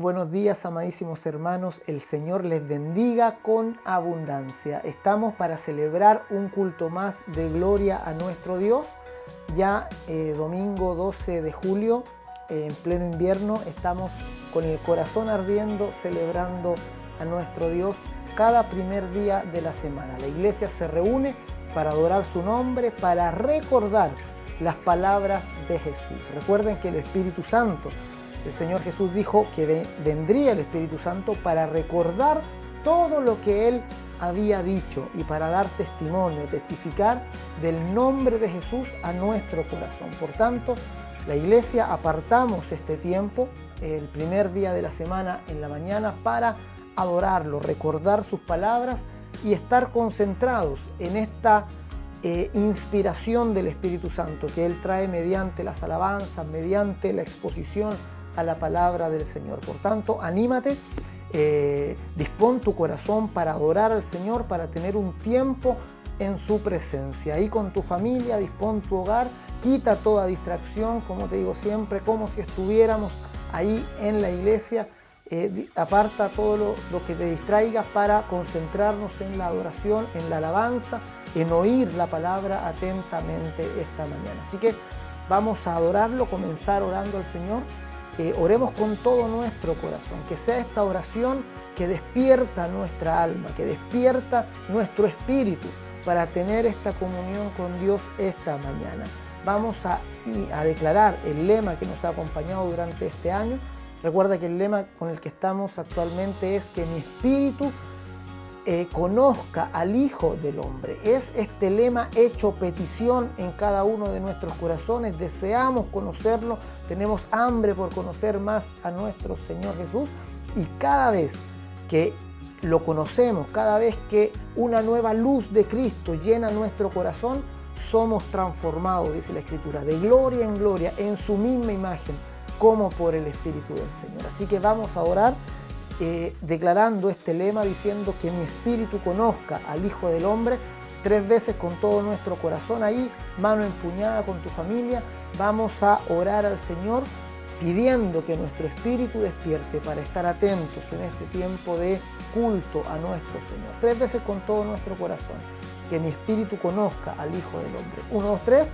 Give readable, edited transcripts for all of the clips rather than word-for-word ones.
buenos días, amadísimos hermanos. El Señor les bendiga con abundancia. Estamos para celebrar un culto más de gloria a nuestro Dios. Ya domingo 12 de julio, en pleno invierno, estamos con el corazón ardiendo celebrando a nuestro Dios cada primer día de la semana. La iglesia se reúne para adorar su nombre, para recordar las palabras de Jesús. Recuerden que el Espíritu Santo, el Señor Jesús dijo que vendría el Espíritu Santo para recordar todo lo que Él había dicho y para dar testimonio, testificar del nombre de Jesús a nuestro corazón. Por tanto, la iglesia apartamos este tiempo, el primer día de la semana en la mañana, para adorarlo, recordar sus palabras y estar concentrados en esta inspiración del Espíritu Santo que Él trae mediante las alabanzas, mediante la exposición a la palabra del Señor. Por tanto, anímate, dispón tu corazón para adorar al Señor, para tener un tiempo en su presencia. Ahí con tu familia, dispón tu hogar, quita toda distracción, como te digo siempre, como si estuviéramos ahí en la iglesia. Aparta todo lo que te distraiga para concentrarnos en la adoración, en la alabanza, en oír la palabra atentamente esta mañana. Así que vamos a adorarlo, comenzar orando al Señor. Oremos con todo nuestro corazón, que sea esta oración que despierta nuestra alma, que despierta nuestro espíritu para tener esta comunión con Dios esta mañana. Vamos a declarar el lema que nos ha acompañado durante este año. Recuerda que el lema con el que estamos actualmente es que mi espíritu conozca al Hijo del Hombre. Es este lema hecho petición en cada uno de nuestros corazones. Deseamos conocerlo, tenemos hambre por conocer más a nuestro Señor Jesús, y cada vez que lo conocemos, cada vez que una nueva luz de Cristo llena nuestro corazón, somos transformados, dice la Escritura, de gloria en gloria, en su misma imagen, como por el Espíritu del Señor. Así que vamos a orar declarando este lema, diciendo que mi espíritu conozca al Hijo del Hombre, 3 veces con todo nuestro corazón. Ahí, mano empuñada con tu familia, vamos a orar al Señor pidiendo que nuestro espíritu despierte para estar atentos en este tiempo de culto a nuestro Señor. 3 veces con todo nuestro corazón. Que mi espíritu conozca al Hijo del Hombre. 1, 2, 3.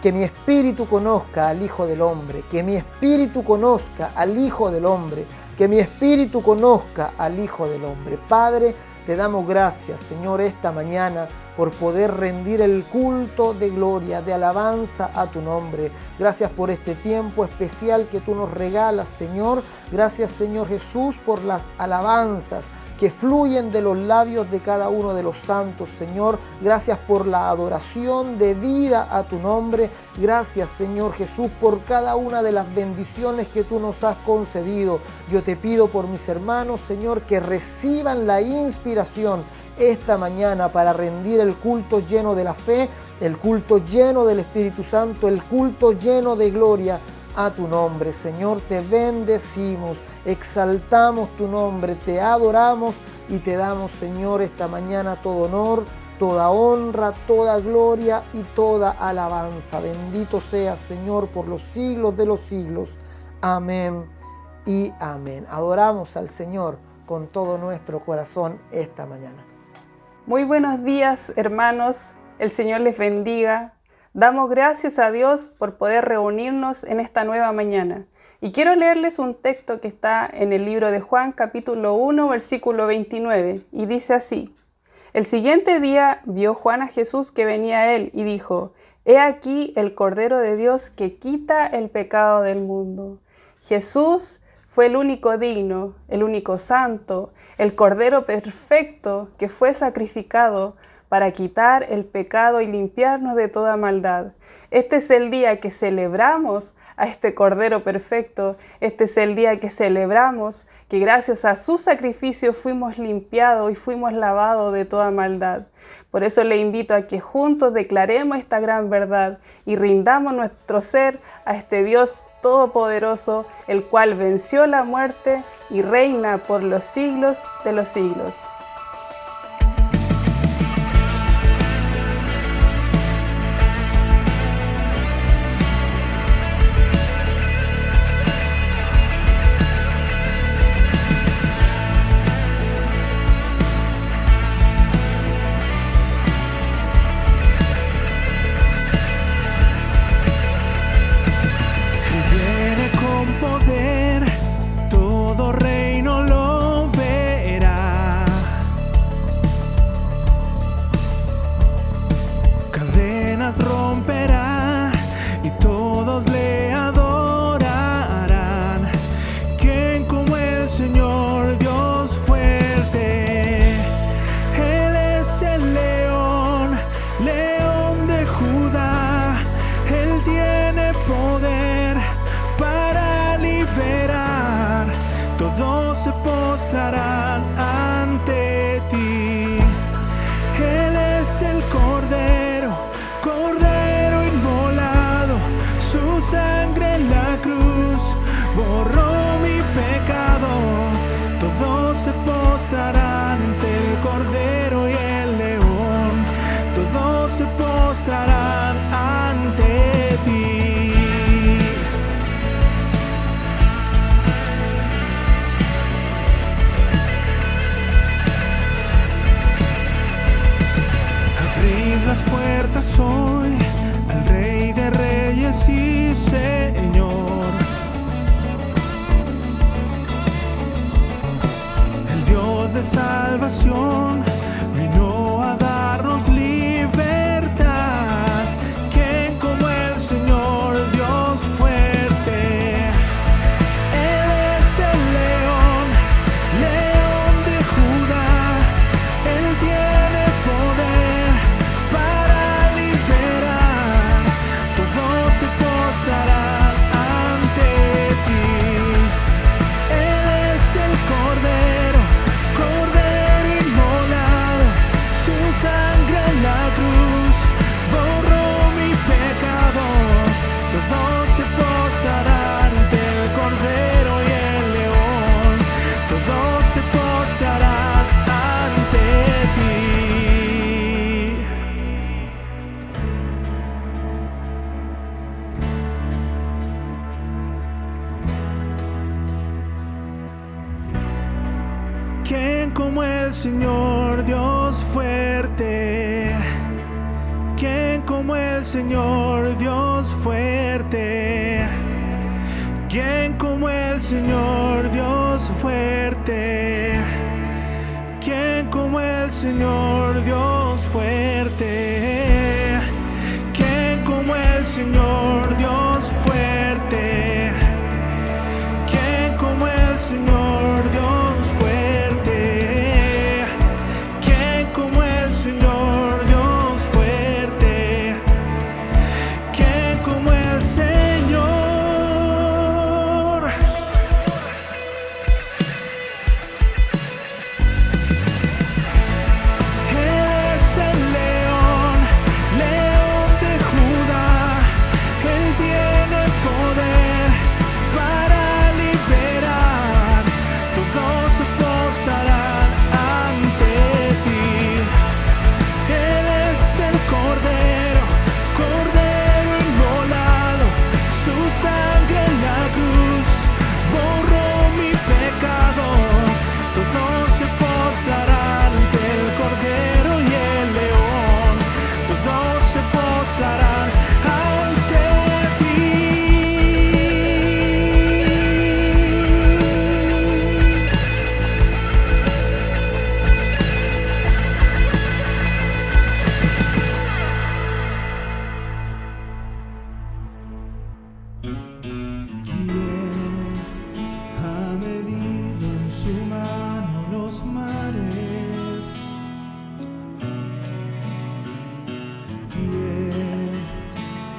Que mi espíritu conozca al Hijo del Hombre. Que mi espíritu conozca al Hijo del Hombre. Que mi espíritu conozca al Hijo del Hombre. Padre, te damos gracias, Señor, esta mañana por poder rendir el culto de gloria, de alabanza a tu nombre. Gracias por este tiempo especial que tú nos regalas, Señor. Gracias, Señor Jesús, por las alabanzas que fluyen de los labios de cada uno de los santos, Señor. Gracias por la adoración debida a tu nombre. Gracias, Señor Jesús, por cada una de las bendiciones que tú nos has concedido. Yo te pido por mis hermanos, Señor, que reciban la inspiración esta mañana para rendir el culto lleno de la fe, el culto lleno del Espíritu Santo, el culto lleno de gloria a tu nombre. Señor, te bendecimos, exaltamos tu nombre, te adoramos y te damos, Señor, esta mañana todo honor, toda honra, toda gloria y toda alabanza. Bendito seas, Señor, por los siglos de los siglos. Amén y amén. Adoramos al Señor con todo nuestro corazón esta mañana. Muy buenos días, hermanos. El Señor les bendiga. Damos gracias a Dios por poder reunirnos en esta nueva mañana. Y quiero leerles un texto que está en el libro de Juan, capítulo 1, versículo 29, y dice así: El siguiente día vio Juan a Jesús que venía a él y dijo: He aquí el Cordero de Dios que quita el pecado del mundo. Jesús fue el único digno, el único santo, el Cordero perfecto que fue sacrificado para quitar el pecado y limpiarnos de toda maldad. Este es el día que celebramos a este Cordero perfecto. Este es el día que celebramos que gracias a su sacrificio fuimos limpiados y fuimos lavados de toda maldad. Por eso le invito a que juntos declaremos esta gran verdad y rindamos nuestro ser a este Dios todopoderoso, el cual venció la muerte y reina por los siglos de los siglos. todos se postrarán ante ti. Él es el Cordero, Cordero inmolado, su sangre en la cruz borró mi pecado. Todos se postrarán ante el Cordero y el León, todos se postrarán ante ti. Abrid las puertas hoy al Rey de Reyes y Señor, el Dios de salvación vino a darnos libertad. ¿Quién como el Señor Dios fuerte? Él es el león, león de Judá. Él tiene poder para liberar. Todos se postrarán ante ti. Él es el Cordero, Cordero inmolado, su sangre en la cruz borró mi pecado. Todos se postrarán ante el Cordero y el León, todos se postrarán ante ti. ¿Quién como el Señor Dios fuerte? ¿Quién como el Señor Dios fuerte? ¿Quién como el Señor Dios fuerte? ¿Quién como el Señor Dios fuerte? ¿Quién como el Señor Dios fuerte? ¿Quién como el Señor Dios fuerte? ¿Quién como el Señor Dios fuerte? ¿Quién como el Señor? Él es el león, león de Judá. Él tiene poder para liberar. Todos se postrarán ante ti. Él es el Cordero, Cordero inmolado, su sangre en la cruz borró mi pecado. Todos se postrarán ante el Cordero y el León, todos se postrarán ante ti. ¿Quién ha medido en su mano los mares? ¿Quién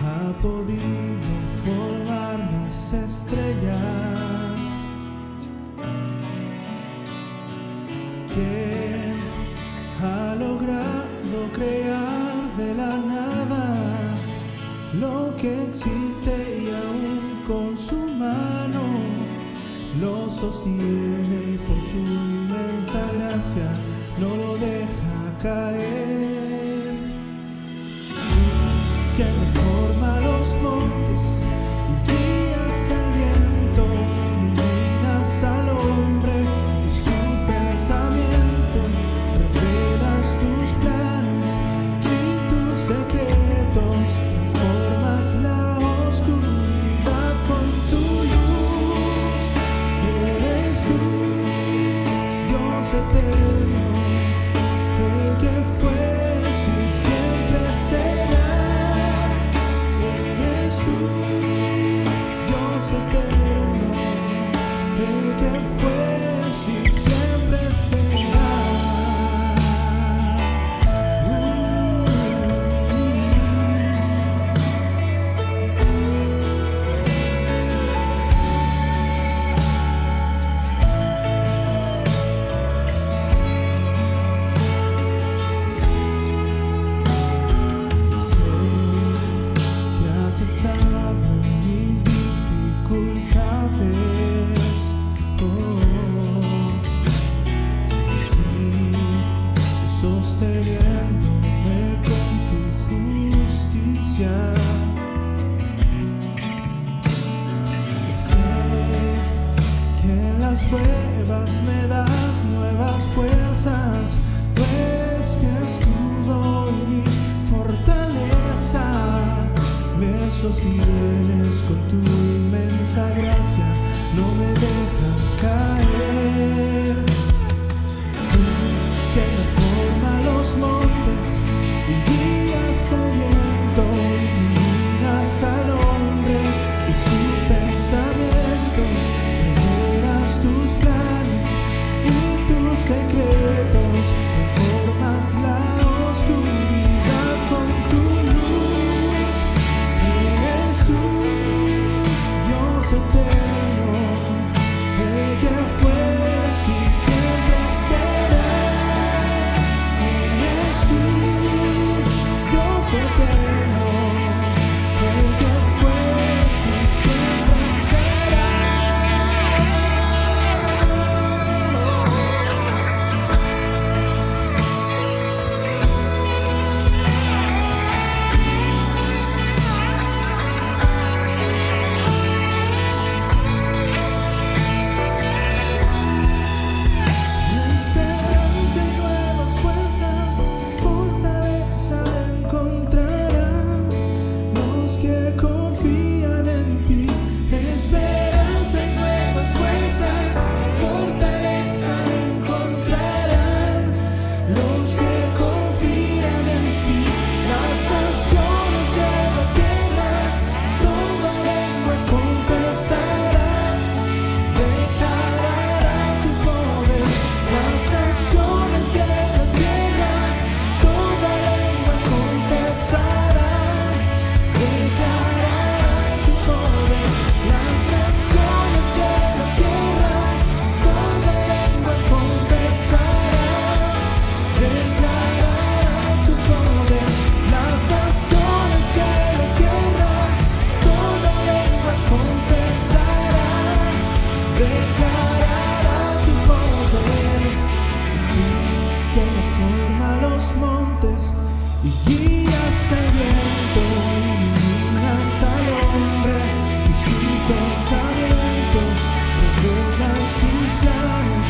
ha podido formar las estrellas? ¿Quién ha logrado crear de la nada lo que existe y aún con su mano lo sostiene y por su inmensa gracia no lo deja caer? ¿Quién reforma los montes y guías al viento, iluminas al hombre y su pensamiento, revelas tus planes y tus secretos, transformas la oscuridad con tu luz? Y eres tú, Dios eterno, el que fue, si siempre será. Eres tú, Dios eterno, el que fue, si siempre será. sosteniéndome con tu justicia. Sé que en las pruebas me das nuevas fuerzas. Tú eres mi escudo y mi fortaleza. Me sostienes con tu inmensa gracia, no me dejas caer. Tú que me forma los montes y guías al viento, iluminas al hombre y su pensamiento. Revelas tus planes y tus secretos, transformas la oscuridad con tu luz. Eres tú, Dios eterno, el que fue, si siempre será. Eres tú, Dios eterno, el que fue, si siempre será. Esperanza y nuevas fuerzas, fortaleza encontrarán los que confían en ti. Esperanza y nuevas fuerzas, fortaleza encontrarán los que confían en ti. Las naciones de la tierra, toda lengua confesará, declarará tu poder. Las naciones de la tierra, toda lengua confesará, declarará tu poder. Las naciones de la tierra, toda lengua confesará, declarará tu poder. Las naciones de la tierra, toda lengua confesará, declarará tu poder. Tú que no forma los montes y guías al viento, iluminas al hombre y su pensamiento. Revelas tus planes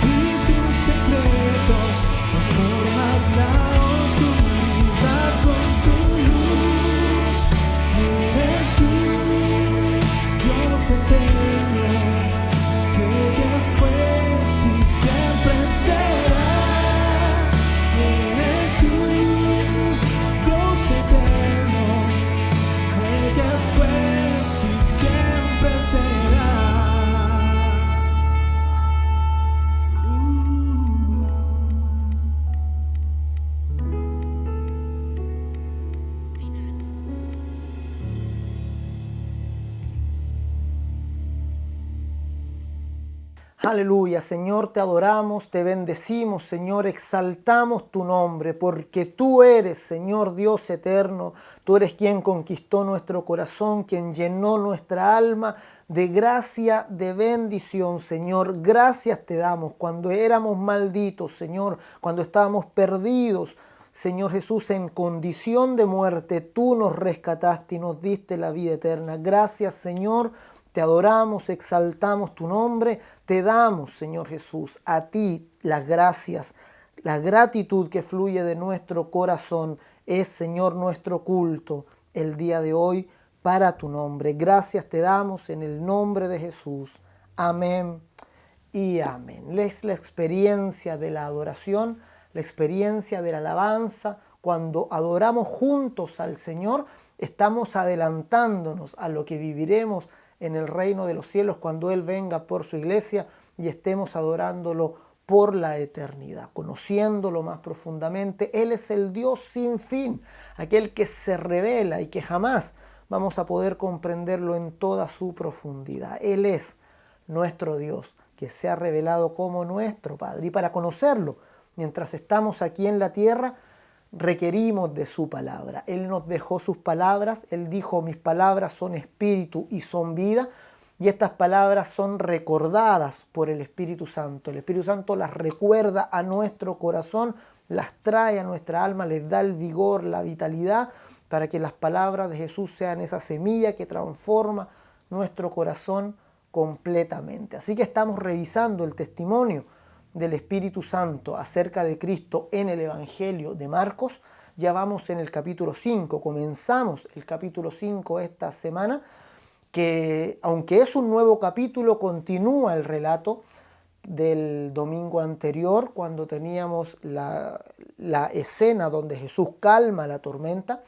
y tus secretos, transformas la oscuridad con tu luz. Eres tú, Dios eterno, el que fue, si siempre será. Eres tú, Dios eterno, el que fue, si siempre será. Aleluya, Señor, te adoramos, te bendecimos, Señor, exaltamos tu nombre, porque tú eres, Señor Dios eterno, tú eres quien conquistó nuestro corazón, quien llenó nuestra alma de gracia, de bendición, Señor. Gracias te damos cuando éramos malditos, Señor, cuando estábamos perdidos, Señor Jesús, en condición de muerte, tú nos rescataste y nos diste la vida eterna. Gracias, Señor. Te adoramos, exaltamos tu nombre, te damos, Señor Jesús, a ti las gracias, la gratitud que fluye de nuestro corazón es, Señor, nuestro culto el día de hoy para tu nombre. Gracias te damos en el nombre de Jesús. Amén y amén. Es la experiencia de la adoración, la experiencia de la alabanza. Cuando adoramos juntos al Señor, estamos adelantándonos a lo que viviremos en el reino de los cielos cuando Él venga por su iglesia y estemos adorándolo por la eternidad, conociéndolo más profundamente. Él es el Dios sin fin, aquel que se revela y que jamás vamos a poder comprenderlo en toda su profundidad. Él es nuestro Dios, que se ha revelado como nuestro Padre. Y para conocerlo, mientras estamos aquí en la tierra, requerimos de su palabra. Él nos dejó sus palabras, Él dijo, mis palabras son espíritu y son vida. y estas palabras son recordadas por el Espíritu Santo. El Espíritu Santo las recuerda a nuestro corazón, las trae a nuestra alma, les da el vigor, la vitalidad, para que las palabras de Jesús sean esa semilla que transforma nuestro corazón completamente. Así que estamos revisando el testimonio del Espíritu Santo acerca de Cristo en el Evangelio de Marcos. Ya vamos en el capítulo 5, comenzamos el capítulo 5 esta semana, que aunque es un nuevo capítulo, continúa el relato del domingo anterior, cuando teníamos la escena donde Jesús calma la tormenta.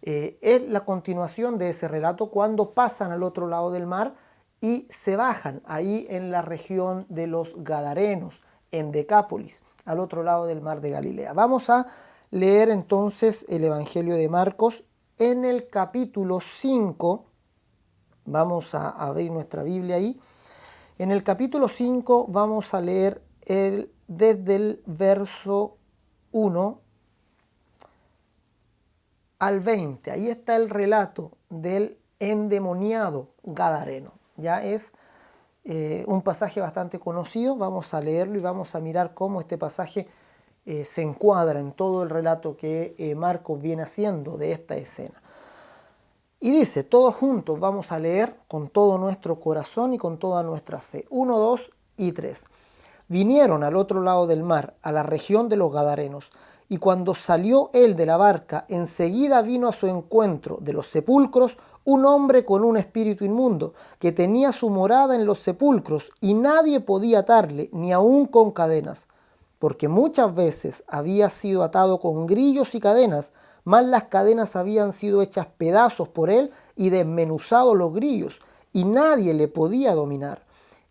Es la continuación de ese relato cuando pasan al otro lado del mar y se bajan ahí en la región de los Gadarenos, en Decápolis, al otro lado del mar de Galilea. Vamos a leer entonces el Evangelio de Marcos en el capítulo 5. Vamos a abrir nuestra Biblia ahí. En el capítulo 5 vamos a leer desde el verso 1 al 20. Ahí está el relato del endemoniado gadareno. Ya es un pasaje bastante conocido. Vamos a leerlo y vamos a mirar cómo este pasaje se encuadra en todo el relato que Marcos viene haciendo de esta escena. Y dice, todos juntos vamos a leer con todo nuestro corazón y con toda nuestra fe. 1, 2 y 3. Vinieron al otro lado del mar, a la región de los Gadarenos, y cuando salió él de la barca, enseguida vino a su encuentro de los sepulcros un hombre con un espíritu inmundo, que tenía su morada en los sepulcros, y nadie podía atarle, ni aun con cadenas, porque muchas veces había sido atado con grillos y cadenas, mas las cadenas habían sido hechas pedazos por él y desmenuzados los grillos, y nadie le podía dominar.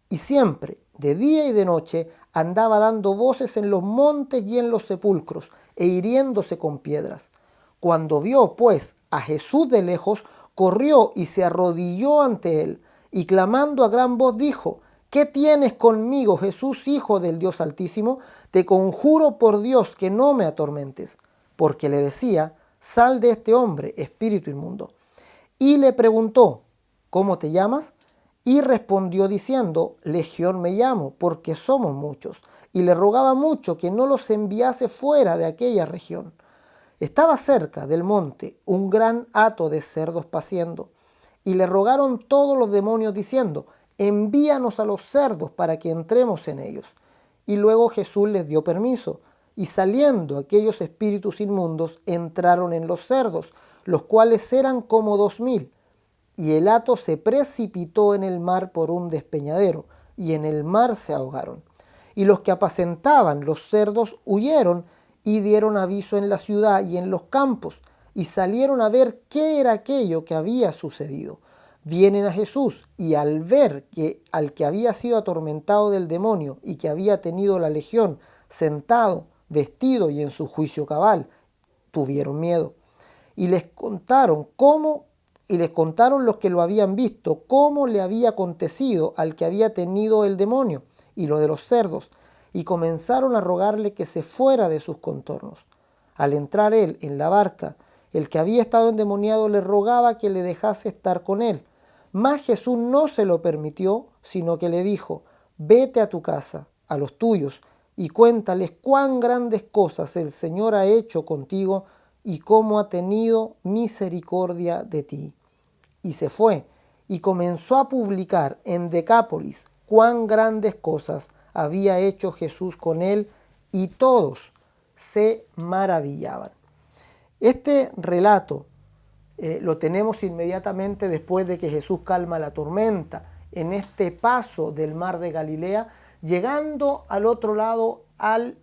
Y siempre, de día y de noche, andaba dando voces en los montes y en los sepulcros, e hiriéndose con piedras. Cuando vio, pues, a Jesús de lejos, corrió y se arrodilló ante él, y clamando a gran voz dijo, ¿qué tienes conmigo, Jesús, Hijo del Dios Altísimo? Te conjuro por Dios que no me atormentes. Porque le decía, sal de este hombre, espíritu inmundo. Y le preguntó, ¿cómo te llamas? Y respondió diciendo, Legión me llamo, porque somos muchos. Y le rogaba mucho que no los enviase fuera de aquella región. Estaba cerca del monte un gran hato de cerdos paciendo. Y le rogaron todos los demonios diciendo, envíanos a los cerdos para que entremos en ellos. Y luego Jesús les dio permiso. Y saliendo aquellos espíritus inmundos entraron en los cerdos, los cuales eran como 2000. Y el hato se precipitó en el mar por un despeñadero, y en el mar se ahogaron. Y los que apacentaban los cerdos huyeron y dieron aviso en la ciudad y en los campos, y salieron a ver qué era aquello que había sucedido. Vienen a Jesús, y al ver que al que había sido atormentado del demonio y que había tenido la legión sentado, vestido y en su juicio cabal, tuvieron miedo. Y les contaron los que lo habían visto, cómo le había acontecido al que había tenido el demonio y lo de los cerdos, y comenzaron a rogarle que se fuera de sus contornos. Al entrar él en la barca, el que había estado endemoniado le rogaba que le dejase estar con él. Mas Jesús no se lo permitió, sino que le dijo, vete a tu casa, a los tuyos, y cuéntales cuán grandes cosas el Señor ha hecho contigo y cómo ha tenido misericordia de ti. Y se fue y comenzó a publicar en Decápolis cuán grandes cosas había hecho Jesús con él, y todos se maravillaban. Este relato lo tenemos inmediatamente después de que Jesús calma la tormenta, en este paso del mar de Galilea, llegando al otro lado, al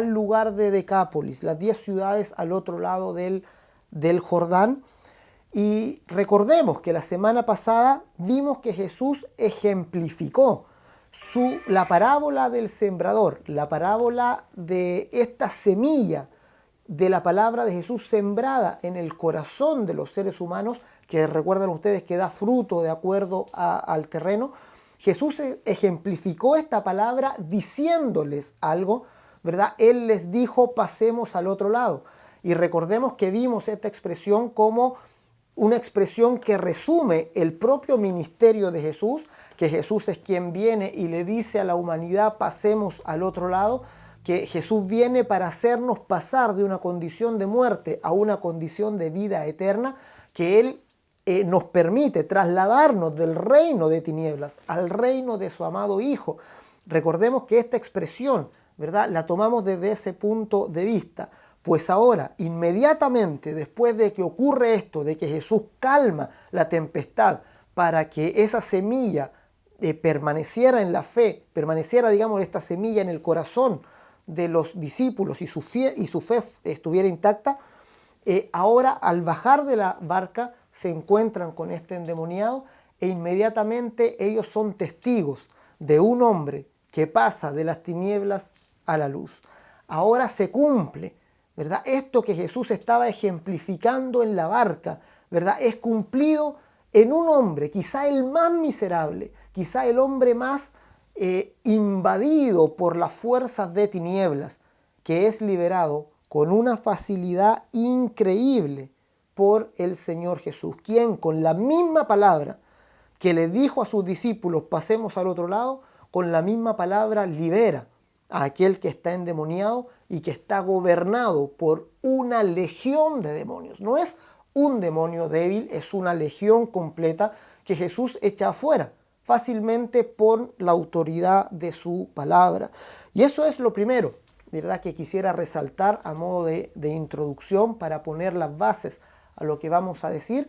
lugar de Decápolis, las 10 ciudades al otro lado del Jordán. Y recordemos que la semana pasada vimos que Jesús ejemplificó la parábola del sembrador, la parábola de esta semilla de la palabra de Jesús sembrada en el corazón de los seres humanos, que recuerdan ustedes que da fruto de acuerdo al terreno. Jesús ejemplificó esta palabra diciéndoles algo, ¿verdad? Él les dijo, pasemos al otro lado. Y recordemos que vimos esta expresión como una expresión que resume el propio ministerio de Jesús, que Jesús es quien viene y le dice a la humanidad: pasemos al otro lado, que Jesús viene para hacernos pasar de una condición de muerte a una condición de vida eterna, que Él nos permite trasladarnos del reino de tinieblas al reino de su amado Hijo. Recordemos que esta expresión, ¿verdad?, la tomamos desde ese punto de vista. Pues ahora, inmediatamente después de que ocurre esto, de que Jesús calma la tempestad para que esa semilla permaneciera en la fe, permaneciera, digamos, esta semilla en el corazón de los discípulos y su fe estuviera intacta, ahora al bajar de la barca se encuentran con este endemoniado e inmediatamente ellos son testigos de un hombre que pasa de las tinieblas a la luz. Ahora se cumple, ¿verdad?, esto que Jesús estaba ejemplificando en la barca, ¿verdad?, es cumplido en un hombre, quizá el más miserable, quizá el hombre más invadido por las fuerzas de tinieblas, que es liberado con una facilidad increíble por el Señor Jesús, quien con la misma palabra que le dijo a sus discípulos: pasemos al otro lado, con la misma palabra libera a aquel que está endemoniado y que está gobernado por una legión de demonios. No es un demonio débil, es una legión completa que Jesús echa afuera fácilmente por la autoridad de su palabra. Y eso es lo primero, ¿verdad?, que quisiera resaltar a modo de introducción para poner las bases a lo que vamos a decir.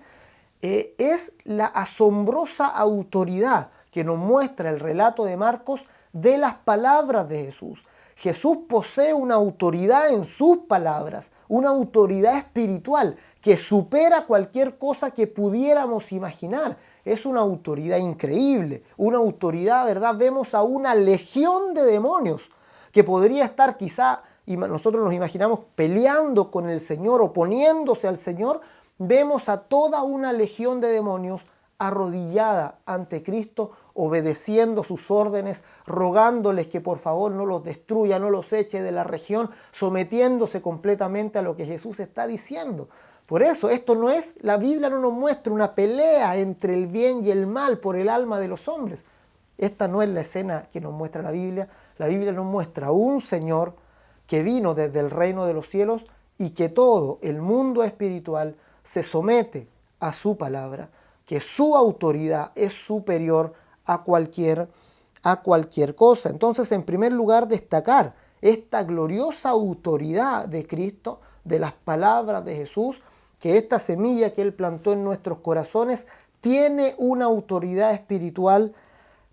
Es la asombrosa autoridad que nos muestra el relato de Marcos de las palabras de Jesús. Jesús posee una autoridad en sus palabras, una autoridad espiritual que supera cualquier cosa que pudiéramos imaginar. Es una autoridad increíble, una autoridad, ¿verdad? Vemos a una legión de demonios que podría estar quizá, y nosotros nos imaginamos, peleando con el Señor, oponiéndose al Señor. Vemos a toda una legión de demonios arrodillada ante Cristo, obedeciendo sus órdenes, rogándoles que por favor no los destruya, no los eche de la región, sometiéndose completamente a lo que Jesús está diciendo. Por eso, esto no es, la Biblia no nos muestra una pelea entre el bien y el mal por el alma de los hombres. Esta no es la escena que nos muestra la Biblia. La Biblia nos muestra un Señor que vino desde el reino de los cielos y que todo el mundo espiritual se somete a su palabra, que su autoridad es superior a cualquier cosa. Entonces, en primer lugar, destacar esta gloriosa autoridad de Cristo, de las palabras de Jesús, que esta semilla que Él plantó en nuestros corazones tiene una autoridad espiritual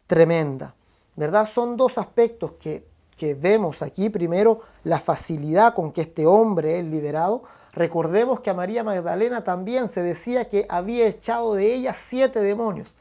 tremenda, ¿verdad? Son dos aspectos que vemos aquí. Primero, la facilidad con que este hombre es liberado. Recordemos que a María Magdalena también se decía que había echado de ella 7 demonios,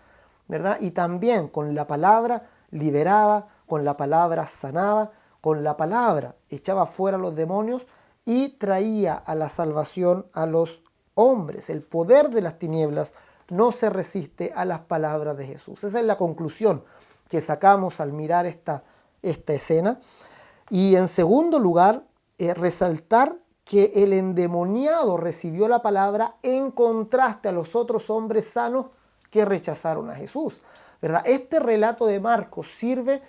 ¿verdad? Y también con la palabra liberaba, con la palabra sanaba, con la palabra echaba fuera los demonios y traía a la salvación a los hombres. El poder de las tinieblas no se resiste a las palabras de Jesús. Esa es la conclusión que sacamos al mirar esta escena. Y en segundo lugar, resaltar que el endemoniado recibió la palabra en contraste a los otros hombres sanos que rechazaron a Jesús, ¿verdad? Este relato de Marcos sirve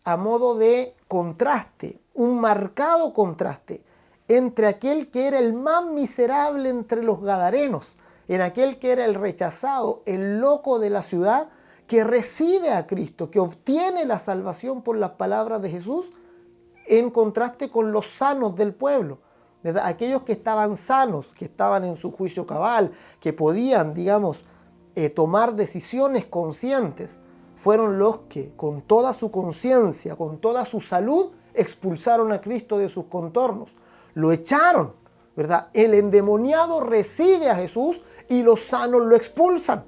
a modo de contraste, un marcado contraste entre aquel que era el más miserable entre los gadarenos, en aquel que era el rechazado, el loco de la ciudad, que recibe a Cristo, que obtiene la salvación por las palabras de Jesús, en contraste con los sanos del pueblo, ¿verdad? Aquellos que estaban sanos, que estaban en su juicio cabal, que podían, digamos, tomar decisiones conscientes, fueron los que con toda su conciencia, con toda su salud, expulsaron a Cristo de sus contornos. Lo echaron, ¿verdad? El endemoniado recibe a Jesús y los sanos lo expulsan,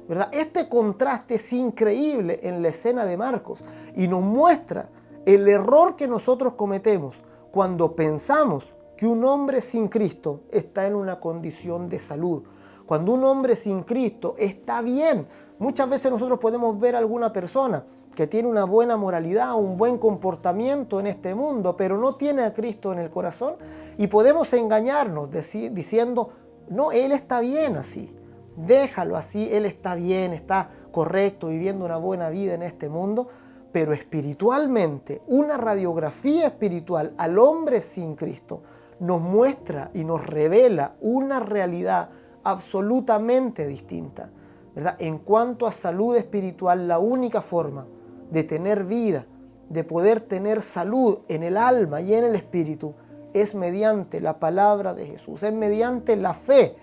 ¿verdad? Este contraste es increíble en la escena de Marcos y nos muestra el error que nosotros cometemos cuando pensamos que un hombre sin Cristo está en una condición de salud. Cuando un hombre sin Cristo está bien. Muchas veces nosotros podemos ver a alguna persona que tiene una buena moralidad, un buen comportamiento en este mundo, pero no tiene a Cristo en el corazón, y podemos engañarnos diciendo, no, él está bien así. déjalo así, él está bien, está correcto, viviendo una buena vida en este mundo, pero espiritualmente, una radiografía espiritual al hombre sin Cristo nos muestra y nos revela una realidad absolutamente distinta, ¿verdad? En cuanto a salud espiritual, la única forma de tener vida, de poder tener salud en el alma y en el espíritu, es mediante la palabra de Jesús, es mediante la fe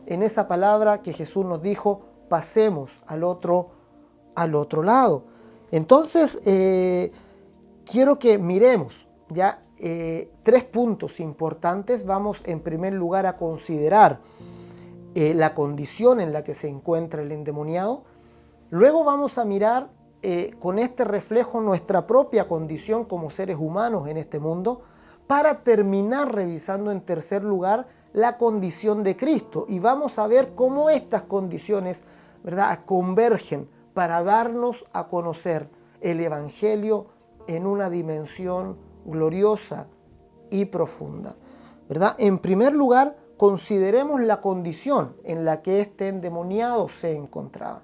en esa palabra que Jesús nos dijo, pasemos al otro lado. Entonces, quiero que miremos ya 3 puntos importantes. Vamos en primer lugar a considerar la condición en la que se encuentra el endemoniado. Luego vamos a mirar con este reflejo nuestra propia condición como seres humanos en este mundo, para terminar revisando en tercer lugar la condición de Cristo. Y vamos a ver cómo estas condiciones, ¿verdad?, convergen para darnos a conocer el Evangelio en una dimensión gloriosa y profunda, ¿verdad? En primer lugar, consideremos la condición en la que este endemoniado se encontraba.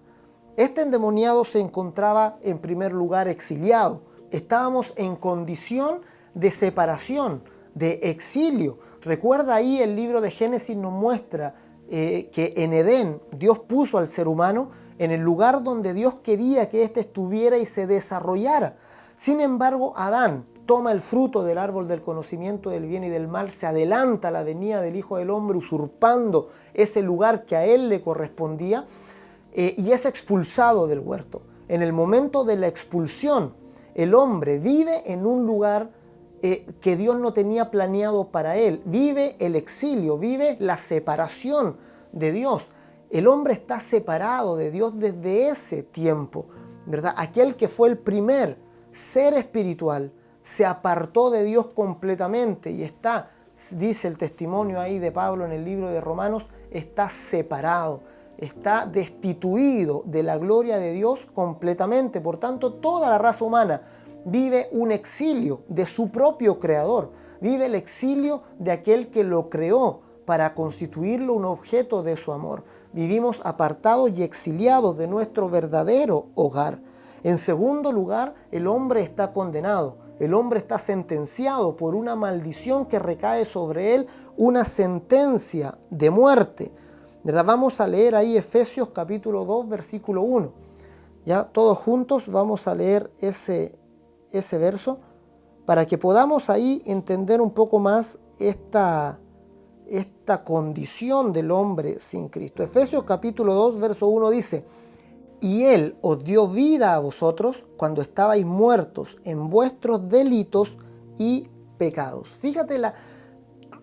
Este endemoniado se encontraba en primer lugar exiliado. Estábamos en condición de separación, de exilio. Recuerda ahí el libro de Génesis nos muestra que en Edén Dios puso al ser humano en el lugar donde Dios quería que éste estuviera y se desarrollara. Sin embargo, Adán toma el fruto del árbol del conocimiento del bien y del mal, se adelanta a la venida del Hijo del Hombre, usurpando ese lugar que a él le correspondía, y es expulsado del huerto. En el momento de la expulsión, el hombre vive en un lugar que Dios no tenía planeado para él. Vive el exilio, vive la separación de Dios. El hombre está separado de Dios desde ese tiempo, ¿verdad? Aquel que fue el primer ser espiritual se apartó de Dios completamente y está, dice el testimonio ahí de Pablo en el libro de Romanos, está separado, está destituido de la gloria de Dios completamente. Por tanto, toda la raza humana vive un exilio de su propio creador, vive el exilio de aquel que lo creó para constituirlo un objeto de su amor. Vivimos apartados y exiliados de nuestro verdadero hogar. En segundo lugar, el hombre está condenado. El hombre está sentenciado por una maldición que recae sobre él, una sentencia de muerte, ¿verdad? Vamos a leer ahí Efesios capítulo 2, versículo 1. Ya todos juntos vamos a leer ese verso para que podamos ahí entender un poco más esta condición del hombre sin Cristo. Efesios capítulo 2, verso 1 dice: y Él os dio vida a vosotros cuando estabais muertos en vuestros delitos y pecados. Fíjate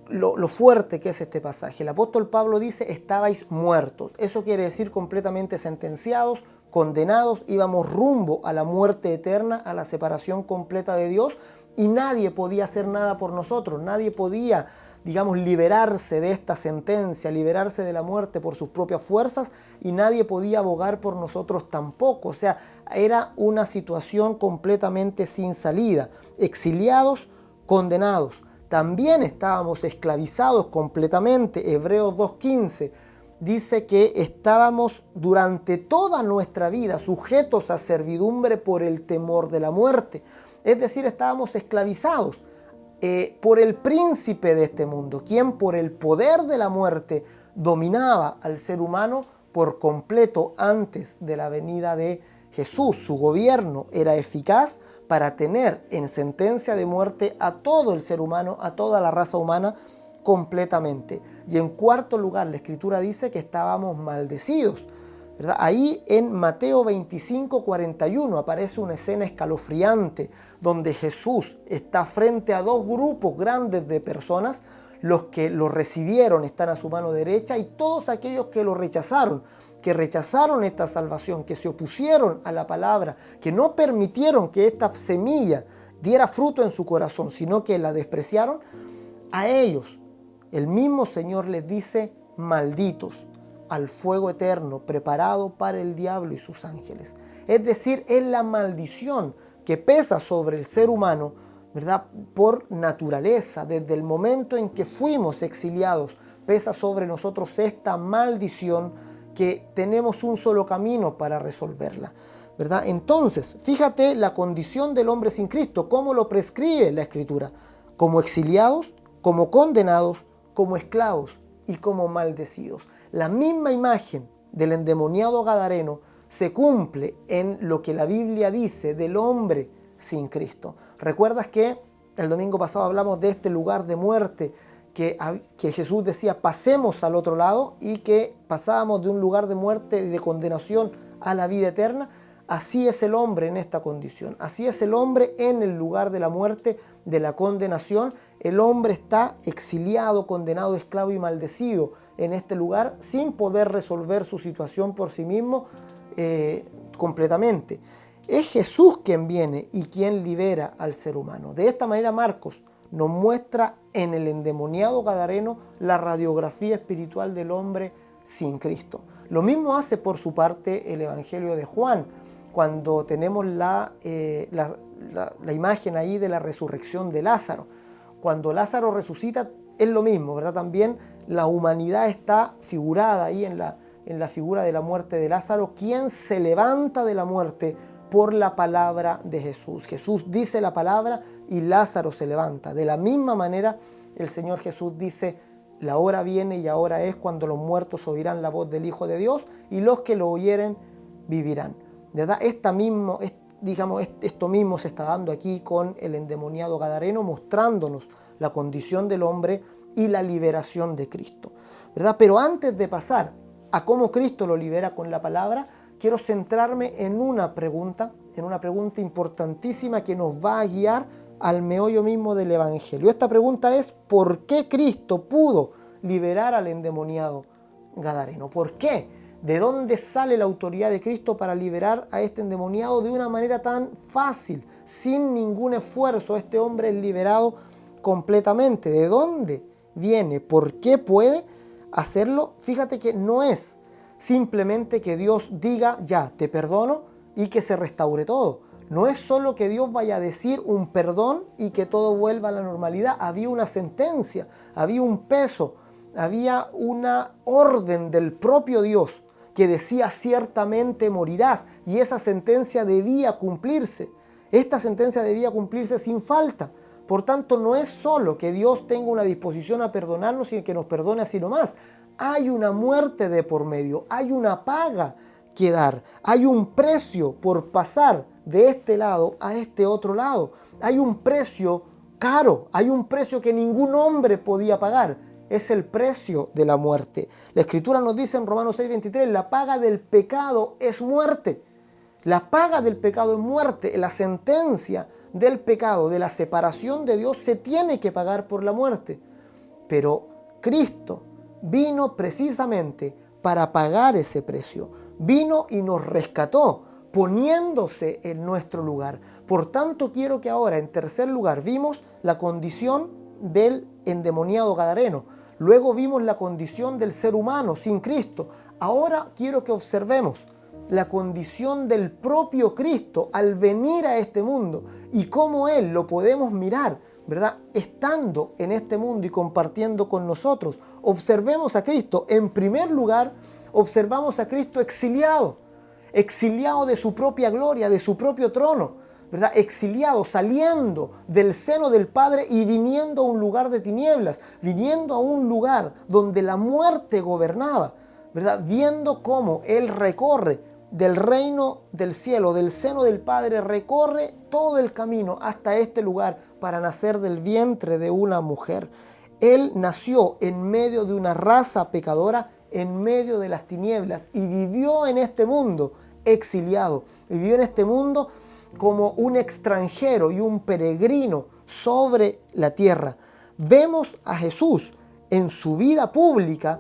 lo fuerte que es este pasaje. El apóstol Pablo dice, estabais muertos. Eso quiere decir completamente sentenciados, condenados, íbamos rumbo a la muerte eterna, a la separación completa de Dios, y nadie podía hacer nada por nosotros. Nadie podía, digamos, liberarse de esta sentencia, liberarse de la muerte por sus propias fuerzas, y nadie podía abogar por nosotros tampoco. O sea, era una situación completamente sin salida. Exiliados, condenados. También estábamos esclavizados completamente. Hebreos 2:15 dice que estábamos durante toda nuestra vida sujetos a servidumbre por el temor de la muerte. Es decir, estábamos esclavizados por el príncipe de este mundo, quien por el poder de la muerte dominaba al ser humano por completo antes de la venida de Jesús. Su gobierno era eficaz para tener en sentencia de muerte a todo el ser humano, a toda la raza humana completamente. Y en cuarto lugar, la Escritura dice que estábamos maldecidos, ¿verdad? Ahí en Mateo 25:41 aparece una escena escalofriante donde Jesús está frente a 2 grupos grandes de personas. Los que lo recibieron están a su mano derecha y todos aquellos que lo rechazaron, que rechazaron esta salvación, que se opusieron a la palabra, que no permitieron que esta semilla diera fruto en su corazón, sino que la despreciaron, a ellos el mismo Señor les dice: malditos al fuego eterno preparado para el diablo y sus ángeles. Es decir, es la maldición que pesa sobre el ser humano, ¿verdad? Por naturaleza, desde el momento en que fuimos exiliados, pesa sobre nosotros esta maldición que tenemos un solo camino para resolverla, ¿verdad? Entonces, fíjate la condición del hombre sin Cristo, cómo lo prescribe la Escritura, como exiliados, como condenados, como esclavos y como maldecidos. La misma imagen del endemoniado gadareno se cumple en lo que la Biblia dice del hombre sin Cristo. ¿Recuerdas que el domingo pasado hablamos de este lugar de muerte que Jesús decía pasemos al otro lado y que pasábamos de un lugar de muerte y de condenación a la vida eterna? Así es el hombre en esta condición, así es el hombre en el lugar de la muerte, de la condenación. El hombre está exiliado, condenado, esclavo y maldecido en este lugar sin poder resolver su situación por sí mismo completamente. Es Jesús quien viene y quien libera al ser humano. De esta manera Marcos nos muestra en el endemoniado gadareno la radiografía espiritual del hombre sin Cristo. Lo mismo hace por su parte el Evangelio de Juan, cuando tenemos la imagen ahí de la resurrección de Lázaro. Cuando Lázaro resucita es lo mismo, ¿verdad? También la humanidad está figurada ahí en la figura de la muerte de Lázaro, quien se levanta de la muerte por la palabra de Jesús. Jesús dice la palabra y Lázaro se levanta. De la misma manera, el Señor Jesús dice, la hora viene y ahora es cuando los muertos oirán la voz del Hijo de Dios y los que lo oyeren vivirán. ¿Verdad? Esto mismo se está dando aquí con el endemoniado gadareno, mostrándonos la condición del hombre y la liberación de Cristo, ¿verdad? Pero antes de pasar a cómo Cristo lo libera con la palabra, quiero centrarme en una pregunta importantísima que nos va a guiar al meollo mismo del Evangelio. Esta pregunta es: ¿por qué Cristo pudo liberar al endemoniado gadareno? ¿Por qué? ¿De dónde sale la autoridad de Cristo para liberar a este endemoniado de una manera tan fácil, sin ningún esfuerzo? Este hombre es liberado completamente. ¿De dónde viene? ¿Por qué puede hacerlo? Fíjate que no es simplemente que Dios diga, ya, te perdono y que se restaure todo. No es solo que Dios vaya a decir un perdón y que todo vuelva a la normalidad. Había una sentencia, había un peso, había una orden del propio Dios que decía ciertamente morirás, y esa sentencia debía cumplirse. Esta sentencia debía cumplirse sin falta. Por tanto, no es solo que Dios tenga una disposición a perdonarnos y que nos perdone así nomás. Hay una muerte de por medio, hay una paga que dar, hay un precio por pasar de este lado a este otro lado. Hay un precio caro, hay un precio que ningún hombre podía pagar. Es el precio de la muerte. La Escritura nos dice en Romanos 6:23, la paga del pecado es muerte. La paga del pecado es muerte. La sentencia del pecado, de la separación de Dios, se tiene que pagar por la muerte. Pero Cristo vino precisamente para pagar ese precio. Vino y nos rescató, poniéndose en nuestro lugar. Por tanto, quiero que ahora, en tercer lugar, vimos la condición del endemoniado gadareno. Luego vimos la condición del ser humano sin Cristo. Ahora quiero que observemos la condición del propio Cristo al venir a este mundo y cómo Él lo podemos mirar, ¿verdad? Estando en este mundo y compartiendo con nosotros. Observemos a Cristo. En primer lugar, observamos a Cristo exiliado de su propia gloria, de su propio trono, ¿verdad? Exiliado, saliendo del seno del Padre y viniendo a un lugar de tinieblas, viniendo a un lugar donde la muerte gobernaba, ¿verdad? Viendo cómo Él recorre del reino del cielo, del seno del Padre, recorre todo el camino hasta este lugar para nacer del vientre de una mujer. Él nació en medio de una raza pecadora, en medio de las tinieblas, y vivió en este mundo exiliado, vivió en este mundo como un extranjero y un peregrino sobre la tierra. Vemos a Jesús en su vida pública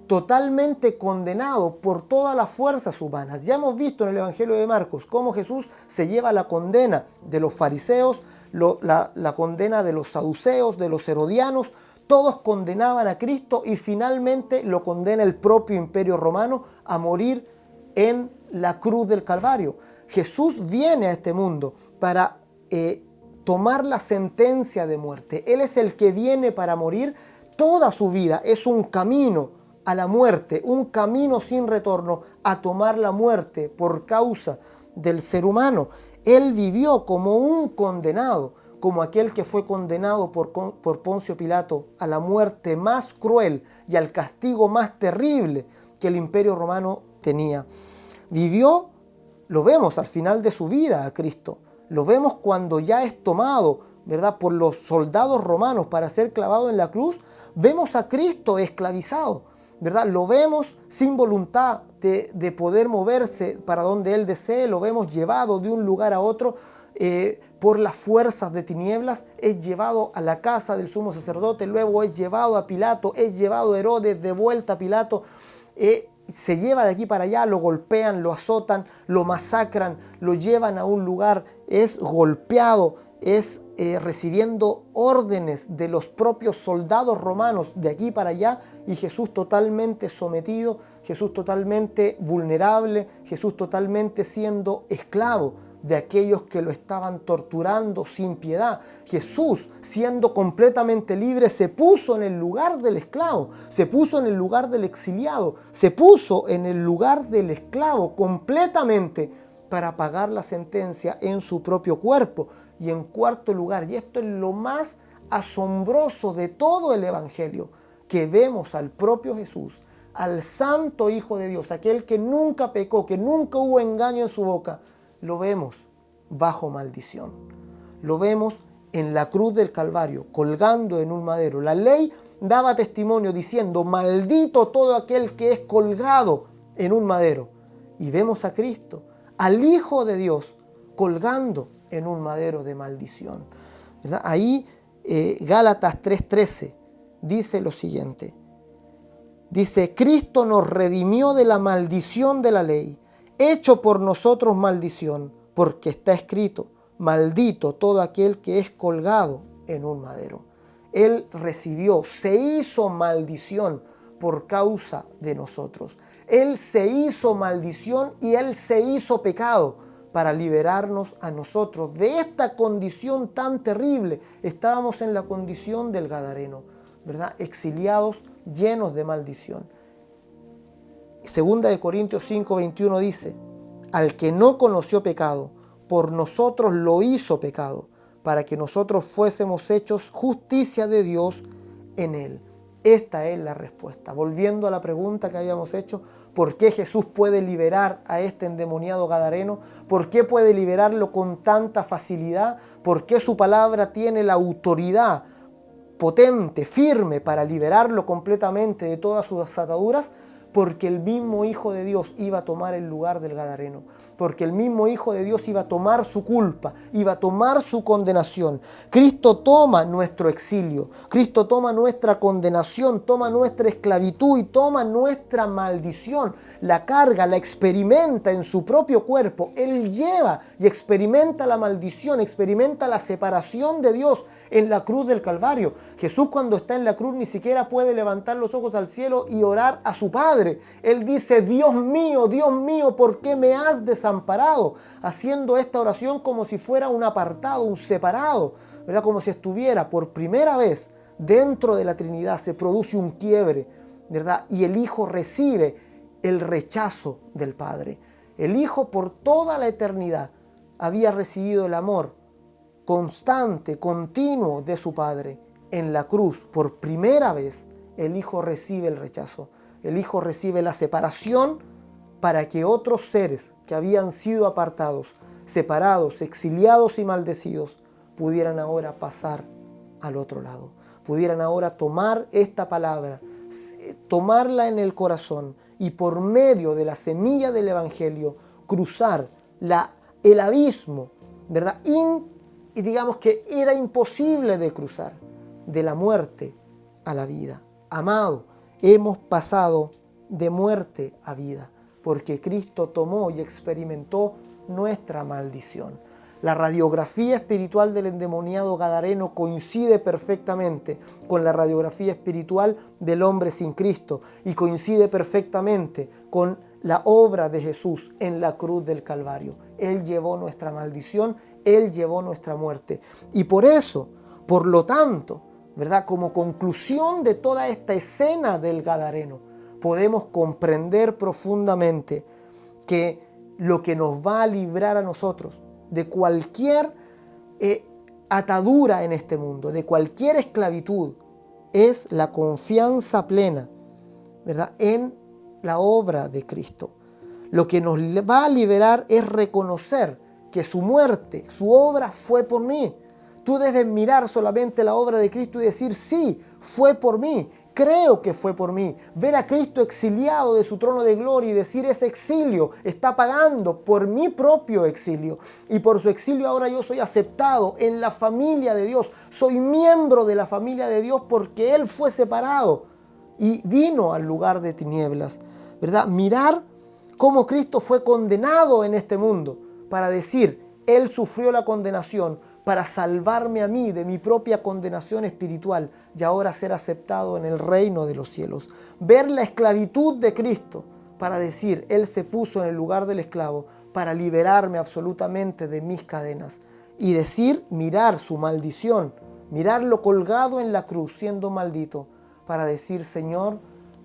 totalmente condenado por todas las fuerzas humanas. Ya hemos visto en el Evangelio de Marcos cómo Jesús se lleva la condena de los fariseos, la condena de los saduceos, de los herodianos. Todos condenaban a Cristo y finalmente lo condena el propio Imperio Romano a morir en la cruz del Calvario. Jesús viene a este mundo para tomar la sentencia de muerte. Él es el que viene para morir. Toda su vida es un camino a la muerte, un camino sin retorno, a tomar la muerte por causa del ser humano. Él vivió como un condenado, como aquel que fue condenado por Poncio Pilato a la muerte más cruel y al castigo más terrible que el Imperio Romano tenía. Vivió, lo vemos al final de su vida a Cristo, lo vemos cuando ya es tomado, ¿verdad?, por los soldados romanos para ser clavado en la cruz. Vemos a Cristo esclavizado, ¿verdad? Lo vemos sin voluntad de poder moverse para donde Él desee, lo vemos llevado de un lugar a otro por las fuerzas de tinieblas, es llevado a la casa del sumo sacerdote, luego es llevado a Pilato, es llevado a Herodes, de vuelta a Pilato, se lleva de aquí para allá, lo golpean, lo azotan, lo masacran, lo llevan a un lugar, es golpeado, es recibiendo órdenes de los propios soldados romanos de aquí para allá, y Jesús totalmente sometido, Jesús totalmente vulnerable, Jesús totalmente siendo esclavo de aquellos que lo estaban torturando sin piedad. Jesús, siendo completamente libre, se puso en el lugar del esclavo, se puso en el lugar del exiliado, se puso en el lugar del esclavo completamente para pagar la sentencia en su propio cuerpo. Y en cuarto lugar, y esto es lo más asombroso de todo el Evangelio, que vemos al propio Jesús, al Santo Hijo de Dios, aquel que nunca pecó, que nunca hubo engaño en su boca, lo vemos bajo maldición. Lo vemos en la cruz del Calvario, colgando en un madero. La ley daba testimonio diciendo, maldito todo aquel que es colgado en un madero. Y vemos a Cristo, al Hijo de Dios, colgando en un madero de maldición, ¿verdad? Ahí Gálatas 3:13 dice lo siguiente. Dice, Cristo nos redimió de la maldición de la ley, hecho por nosotros maldición, porque está escrito, maldito todo aquel que es colgado en un madero. Él recibió, se hizo maldición por causa de nosotros. Él se hizo maldición y Él se hizo pecado para liberarnos a nosotros de esta condición tan terrible. Estábamos en la condición del Gadareno, ¿verdad? Exiliados, llenos de maldición. Segunda de Corintios 5:21 dice, al que no conoció pecado, por nosotros lo hizo pecado, para que nosotros fuésemos hechos justicia de Dios en él. Esta es la respuesta. Volviendo a la pregunta que habíamos hecho, ¿por qué Jesús puede liberar a este endemoniado gadareno? ¿Por qué puede liberarlo con tanta facilidad? ¿Por qué su palabra tiene la autoridad potente, firme, para liberarlo completamente de todas sus ataduras? Porque el mismo Hijo de Dios iba a tomar el lugar del gadareno. Porque el mismo Hijo de Dios iba a tomar su culpa, iba a tomar su condenación. Cristo toma nuestro exilio, Cristo toma nuestra condenación, toma nuestra esclavitud y toma nuestra maldición. La carga, la experimenta en su propio cuerpo. Él lleva y experimenta la maldición, experimenta la separación de Dios en la cruz del Calvario. Jesús, cuando está en la cruz, ni siquiera puede levantar los ojos al cielo y orar a su Padre. Él dice, Dios mío, ¿por qué me has desamparado? Haciendo esta oración como si fuera un apartado, un separado, ¿verdad? Como si estuviera por primera vez dentro de la Trinidad. Se produce un quiebre, ¿verdad? Y el Hijo recibe el rechazo del Padre. El Hijo, por toda la eternidad, había recibido el amor constante, continuo de su Padre. En la cruz, por primera vez, el Hijo recibe el rechazo. El Hijo recibe la separación para que otros seres que habían sido apartados, separados, exiliados y maldecidos, pudieran ahora pasar al otro lado. Pudieran ahora tomar esta palabra, tomarla en el corazón y por medio de la semilla del Evangelio cruzar el abismo, ¿verdad? Y digamos que era imposible de cruzar, de la muerte a la vida. Amado, hemos pasado de muerte a vida, porque Cristo tomó y experimentó nuestra maldición. La radiografía espiritual del endemoniado gadareno coincide perfectamente con la radiografía espiritual del hombre sin Cristo y coincide perfectamente con la obra de Jesús en la cruz del Calvario. Él llevó nuestra maldición, Él llevó nuestra muerte. Y por eso, por lo tanto, ¿verdad? Como conclusión de toda esta escena del gadareno, podemos comprender profundamente que lo que nos va a librar a nosotros de cualquier atadura en este mundo, de cualquier esclavitud, es la confianza plena, ¿verdad?, en la obra de Cristo. Lo que nos va a liberar es reconocer que su muerte, su obra fue por mí. Tú debes mirar solamente la obra de Cristo y decir, sí, fue por mí, creo que fue por mí. Ver a Cristo exiliado de su trono de gloria y decir, ese exilio está pagando por mi propio exilio. Y por su exilio ahora yo soy aceptado en la familia de Dios. Soy miembro de la familia de Dios porque Él fue separado y vino al lugar de tinieblas, ¿verdad? Mirar cómo Cristo fue condenado en este mundo para decir, Él sufrió la condenación para salvarme a mí de mi propia condenación espiritual y ahora ser aceptado en el reino de los cielos. Ver la esclavitud de Cristo para decir, Él se puso en el lugar del esclavo para liberarme absolutamente de mis cadenas. Y decir, mirar su maldición, mirarlo colgado en la cruz siendo maldito, para decir, Señor,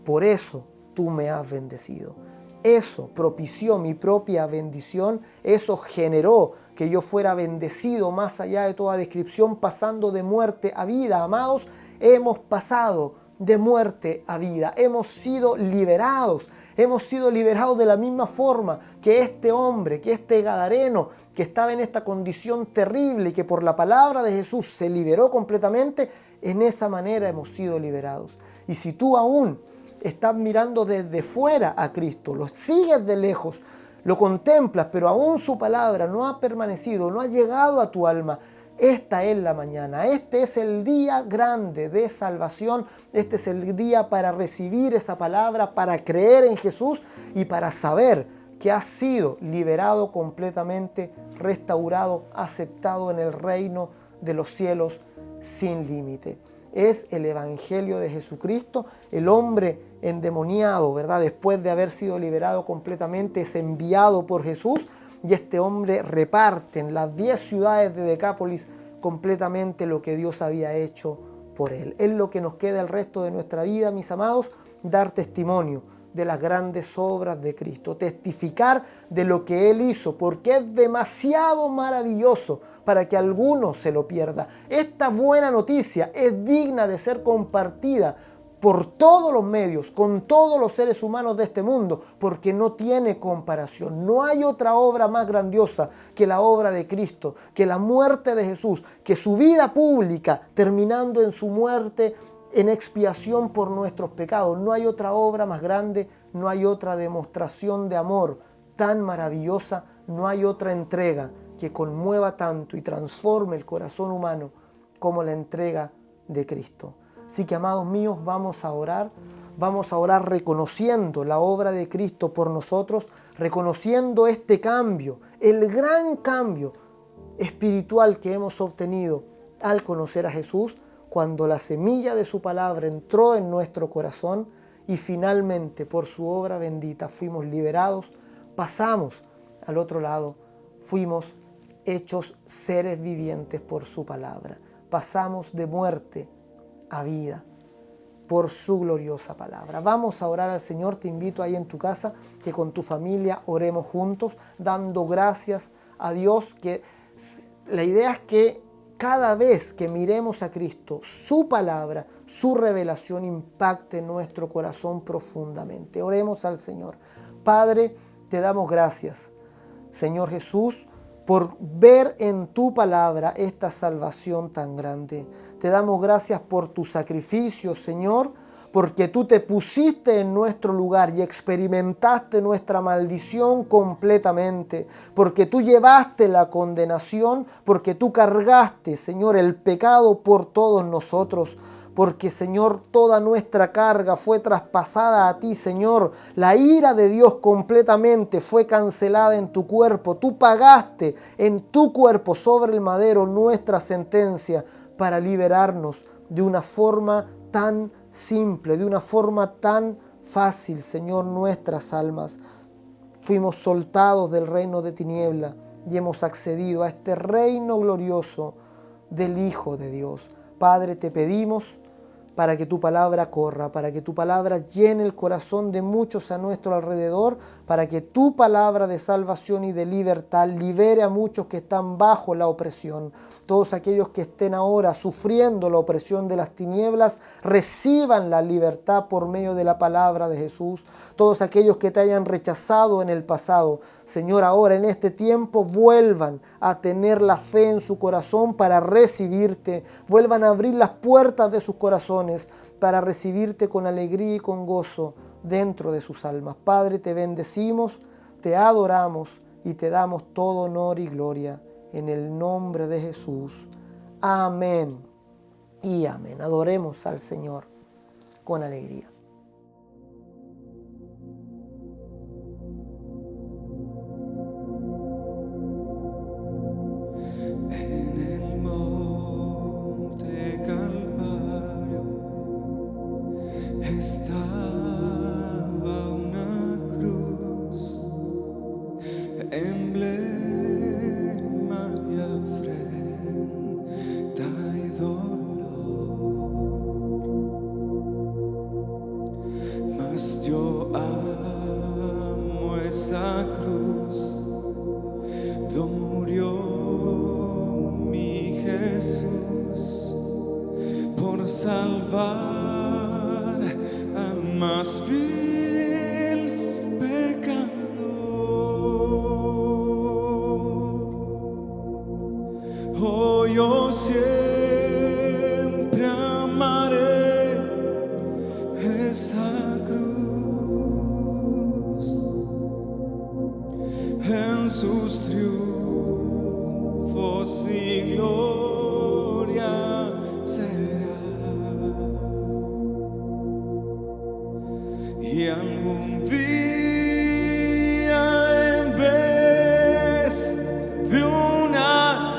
por eso tú me has bendecido. Eso propició mi propia bendición, eso generó que yo fuera bendecido más allá de toda descripción, pasando de muerte a vida. Amados, hemos pasado de muerte a vida, hemos sido liberados de la misma forma que este hombre, que este gadareno, que estaba en esta condición terrible y que por la palabra de Jesús se liberó completamente. En esa manera hemos sido liberados. Y si tú aún estás mirando desde fuera a Cristo, lo sigues de lejos, lo contemplas, pero aún su palabra no ha permanecido, no ha llegado a tu alma, esta es la mañana, este es el día grande de salvación, este es el día para recibir esa palabra, para creer en Jesús y para saber que has sido liberado completamente, restaurado, aceptado en el reino de los cielos sin límite. Es el Evangelio de Jesucristo. El hombre endemoniado, ¿verdad?, después de haber sido liberado completamente, es enviado por Jesús y este hombre reparte en las 10 ciudades de Decápolis completamente lo que Dios había hecho por él. Es lo que nos queda el resto de nuestra vida, mis amados, dar testimonio de las grandes obras de Cristo, testificar de lo que Él hizo, porque es demasiado maravilloso para que alguno se lo pierda. Esta buena noticia es digna de ser compartida por todos los medios, con todos los seres humanos de este mundo, porque no tiene comparación. No hay otra obra más grandiosa que la obra de Cristo, que la muerte de Jesús, que su vida pública, terminando en su muerte en expiación por nuestros pecados. No hay otra obra más grande, no hay otra demostración de amor tan maravillosa, no hay otra entrega que conmueva tanto y transforme el corazón humano como la entrega de Cristo. Así que, amados míos, vamos a orar reconociendo la obra de Cristo por nosotros, reconociendo este cambio, el gran cambio espiritual que hemos obtenido al conocer a Jesús, cuando la semilla de su palabra entró en nuestro corazón y finalmente por su obra bendita fuimos liberados, pasamos al otro lado, fuimos hechos seres vivientes por su palabra. Pasamos de muerte a vida por su gloriosa palabra. Vamos a orar al Señor. Te invito ahí en tu casa que con tu familia oremos juntos, dando gracias a Dios. Que la idea es que cada vez que miremos a Cristo, su palabra, su revelación impacte nuestro corazón profundamente. Oremos al Señor. Padre, te damos gracias, Señor Jesús, por ver en tu palabra esta salvación tan grande. Te damos gracias por tu sacrificio, Señor, porque tú te pusiste en nuestro lugar y experimentaste nuestra maldición completamente, porque tú llevaste la condenación, porque tú cargaste, Señor, el pecado por todos nosotros, porque, Señor, toda nuestra carga fue traspasada a ti, Señor. La ira de Dios completamente fue cancelada en tu cuerpo. Tú pagaste en tu cuerpo sobre el madero nuestra sentencia para liberarnos de una forma tan simple, de una forma tan fácil, Señor, nuestras almas. Fuimos soltados del reino de tiniebla y hemos accedido a este reino glorioso del Hijo de Dios. Padre, te pedimos para que tu palabra corra, para que tu palabra llene el corazón de muchos a nuestro alrededor, para que tu palabra de salvación y de libertad libere a muchos que están bajo la opresión. Todos aquellos que estén ahora sufriendo la opresión de las tinieblas, reciban la libertad por medio de la palabra de Jesús. Todos aquellos que te hayan rechazado en el pasado, Señor, ahora en este tiempo vuelvan a tener la fe en su corazón para recibirte, vuelvan a abrir las puertas de sus corazones para recibirte con alegría y con gozo dentro de sus almas. Padre, te bendecimos, te adoramos y te damos todo honor y gloria en el nombre de Jesús. Amén y amén. Adoremos al Señor con alegría. Estaba una cruz, emblema y afrenta y dolor, mas yo amo esa cruz, donde murió mi Jesús por salvar al más vil pecador. Oh, yo siempre amaré esa cruz, en sus triunfos y gloria será. Y algún día, en vez de una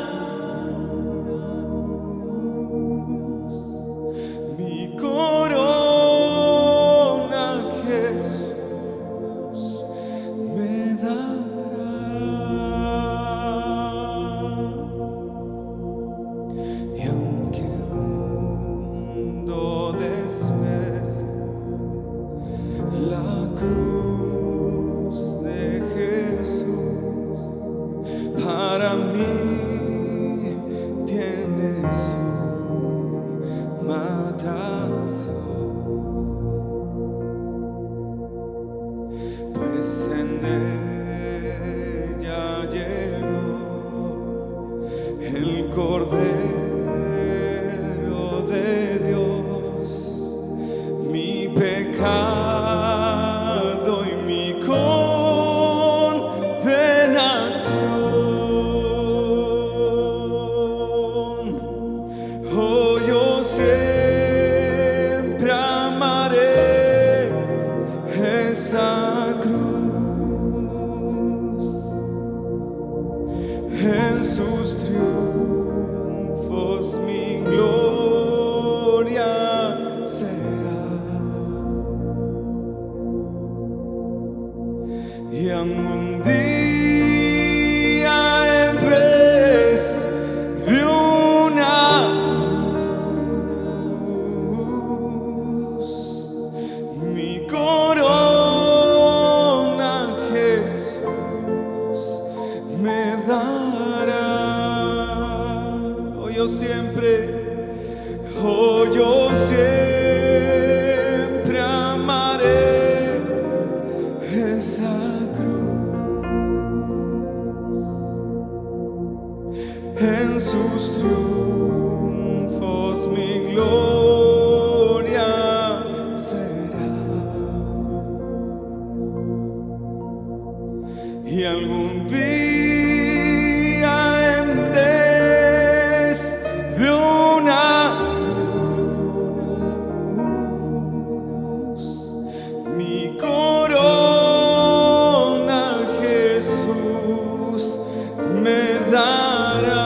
cruz, mi corona Jesús me dará. Y aunque el mundo desprecie la cruz de Jesús, para mí tiene suma atracción, pues en ella llevo el Cordero de Dios, mi pecado y mi condenación. Oh, yo siempre amaré esa cruz, en sus triunfos mi gloria será. Y algún día, en vez de una cruz, mi corona Jesús me dará. Oh, yo siempre amaré esa cruz, en sus triunfos mi gloria será. Y algún día, en vez de una cruz, mi corona Jesús me dará.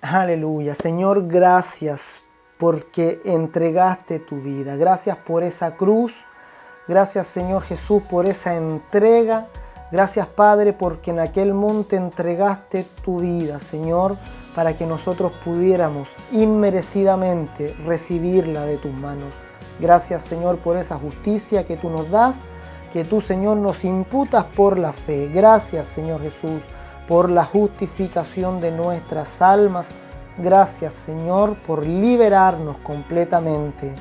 Aleluya. Señor, gracias porque entregaste tu vida. Gracias por esa cruz. Gracias, Señor Jesús, por esa entrega. Gracias, Padre, porque en aquel monte entregaste tu vida, Señor, para que nosotros pudiéramos inmerecidamente recibirla de tus manos. Gracias, Señor, por esa justicia que tú nos das, que tú, Señor, nos imputas por la fe. Gracias, Señor Jesús, por la justificación de nuestras almas. Gracias, Señor, por liberarnos completamente,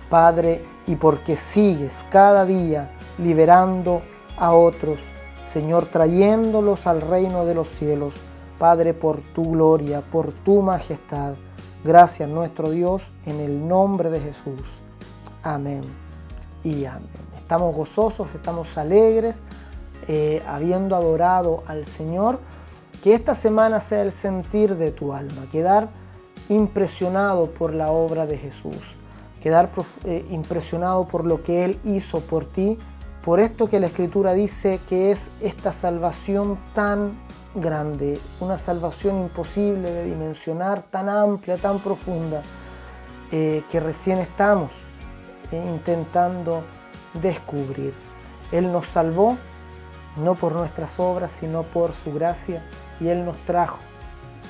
Padre, y porque sigues cada día liberando a otros, Señor, trayéndolos al reino de los cielos. Padre, por tu gloria, por tu majestad. Gracias, nuestro Dios, en el nombre de Jesús. Amén y amén. Estamos gozosos, estamos alegres, habiendo adorado al Señor. Que esta semana sea el sentir de tu alma, quedar impresionado por la obra de Jesús, quedar impresionado por lo que Él hizo por ti, por esto que la Escritura dice que es esta salvación tan grande, una salvación imposible de dimensionar, tan amplia, tan profunda, que recién estamos intentando descubrir. Él nos salvó, no por nuestras obras, sino por su gracia, y Él nos trajo,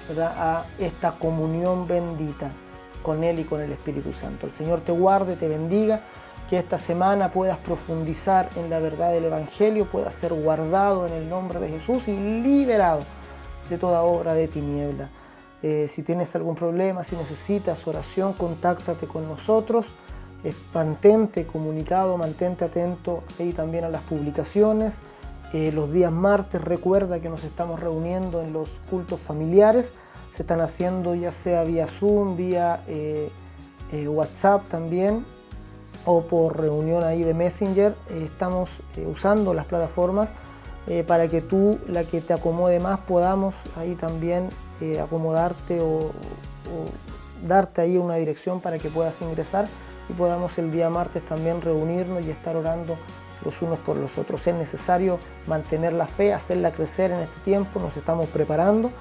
¿verdad?, a esta comunión bendita con Él y con el Espíritu Santo. El Señor te guarde, te bendiga, que esta semana puedas profundizar en la verdad del Evangelio, puedas ser guardado en el nombre de Jesús y liberado de toda obra de tiniebla. Si tienes algún problema, si necesitas oración, contáctate con nosotros. Mantente comunicado, mantente atento ahí también a las publicaciones. Los días martes recuerda que nos estamos reuniendo en los cultos familiares. Se están haciendo ya sea vía Zoom, vía WhatsApp también, o por reunión ahí de Messenger. Estamos usando las plataformas para que tú, la que te acomode más, podamos ahí también acomodarte o darte ahí una dirección para que puedas ingresar y podamos el día martes también reunirnos y estar orando los unos por los otros. Es necesario mantener la fe, hacerla crecer en este tiempo. Nos estamos preparando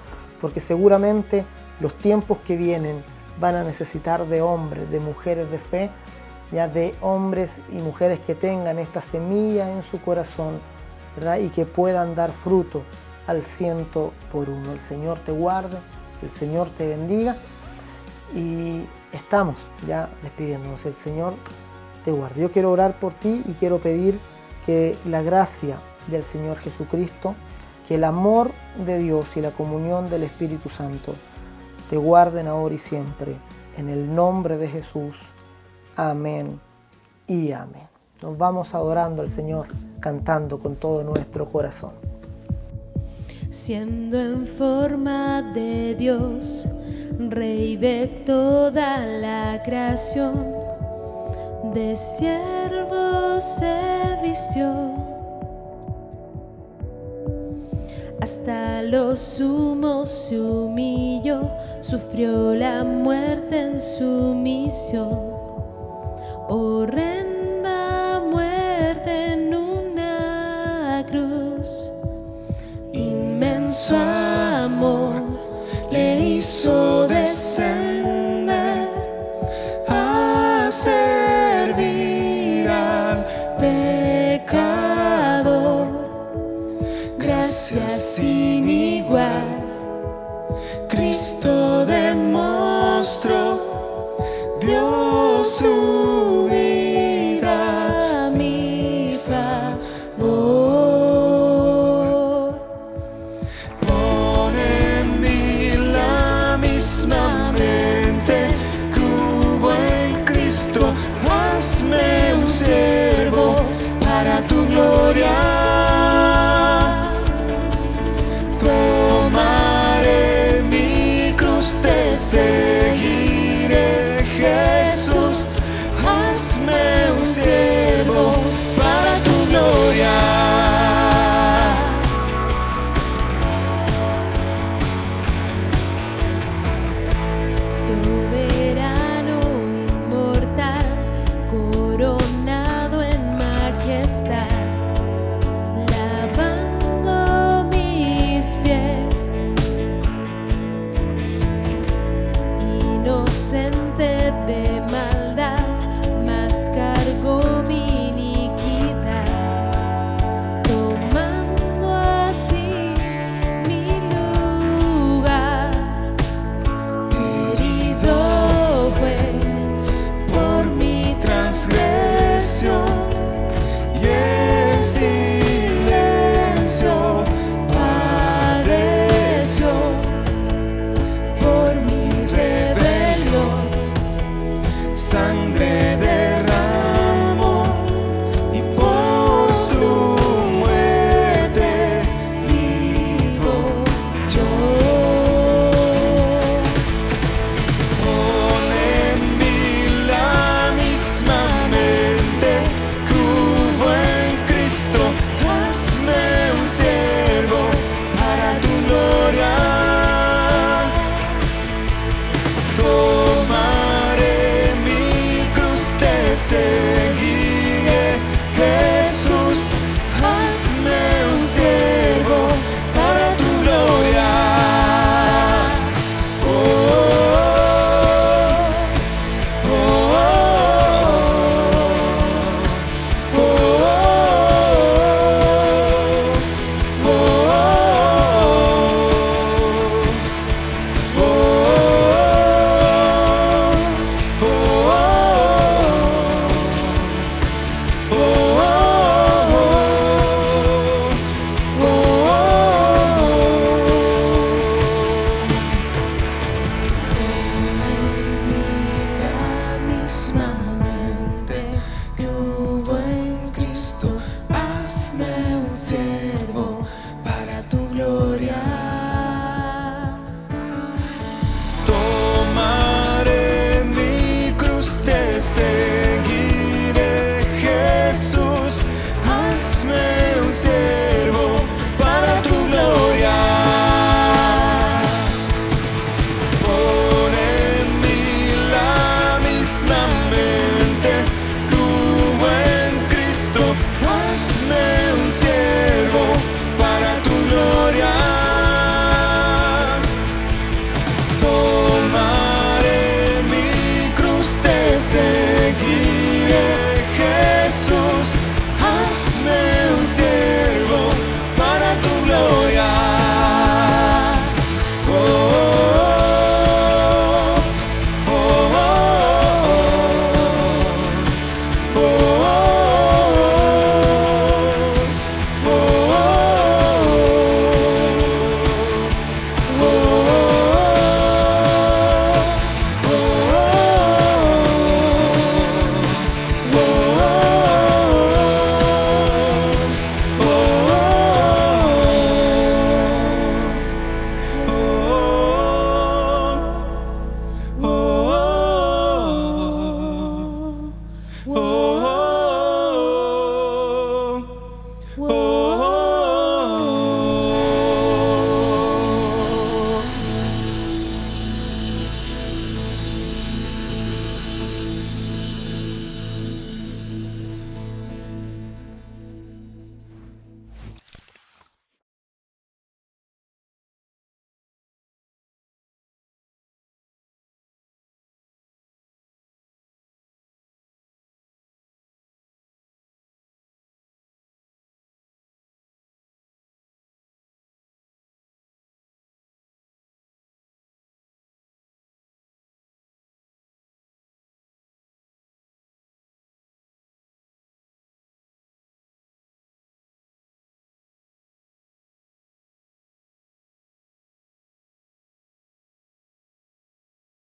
porque seguramente los tiempos que vienen van a necesitar de hombres, de mujeres de fe, ya de hombres y mujeres que tengan esta semilla en su corazón, ¿verdad?, y que puedan dar fruto al 100 por 1. El Señor te guarde, el Señor te bendiga, y estamos ya despidiéndonos. El Señor te guarde. Yo quiero orar por ti y quiero pedir que la gracia del Señor Jesucristo, que el amor de Dios y la comunión del Espíritu Santo te guarden ahora y siempre. En el nombre de Jesús. Amén y amén. Nos vamos adorando al Señor, cantando con todo nuestro corazón. Siendo en forma de Dios, Rey de toda la creación, de siervo se vistió, hasta lo sumo se humilló, sufrió la muerte en su misión, horrenda muerte en una cruz. Inmenso amor le hizo descender a servir al pecador. Gracias sin igual, Cristo demostró, Dios su